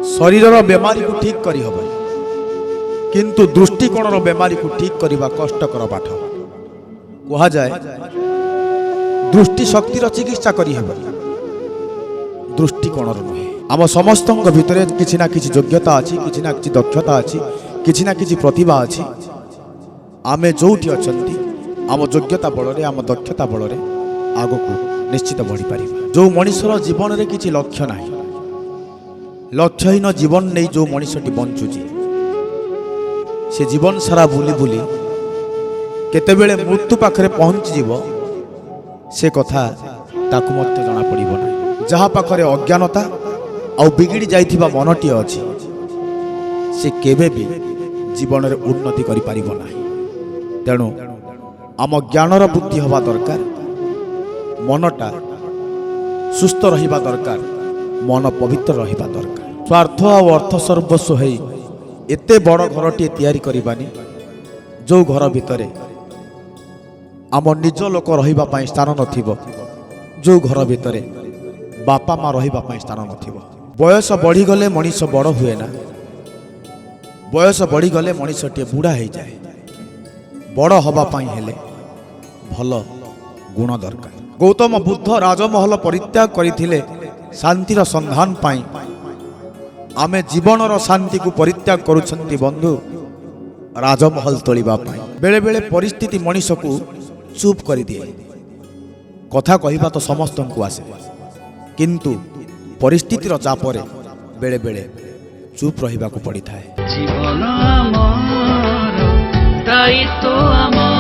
शरीर बेमारी को ठीक करी हब किंतु दृष्टिकोण बेमारी को ठीक करवा कष्टकर पाठ कह जाए। दृष्टि शक्तिर चिकित्सा करी हब दृष्टिकोण नुहे। आम समस्त भितर किसी ना किसी योग्यता अच्छी, किसी ना किसी दक्षता अच्छी, किसी ना किसी प्रतिभा अच्छी। आमे जोठी अछंती आम योग्यता बल आम दक्षता बल आग को निश्चित बढ़ी पार। जो मनीषर जीवन में किसी लक्ष्य ना, लक्ष्यहीन जीवन नहीं जो मनीषटी बंचुची से जीवन सारा बुली बुली केतेबेले मृत्यु पाखरे पहुंचीव से कथा ताकू मते जना पड़िबो ना। जहा पाखरे अज्ञानता आ बिगिड़ी जाइथिबा मनटी अछि से केबे भी जीवन रे उन्नति करि पारिबो ना। तेणु आम ज्ञानर बुद्धि हवा दरकार, मनटा सुस्थ रहिबा दरकार, मन पवित्र रहिबा दरकार। स्वार्थ और अर्थ सर्वस्व है एते बड़ घरटी तैयारी करिबानी जो घर भितरे आम निज लोक रहिबा पई स्थान नथिबो, जो घर भितरे बापा माँ रहिबा पई स्थान नथिबो। बयस बढ़ी गले मनीष बड़ हुए ना, बयस बढ़ी गले मनीषटी बुढ़ा हो जाए। बड़ हवा पई हेले भल गुण दरकार। गौतम बुद्ध राजमहल परित्याग करथिले शांतिर संधान पाई। आमे जीवनर शांति को परित्याग करुछंती बंधु राजमहल तोलिबा पाई। बेले बेले परिस्थिति मनीष को चुप कर दिए। कथा कहिबा तो समस्त को आसे किंतु परिस्थितिर चापरे बेले बेले चुप रहिबा को पड़ी थाए। जीवन आमर दायित्व आमर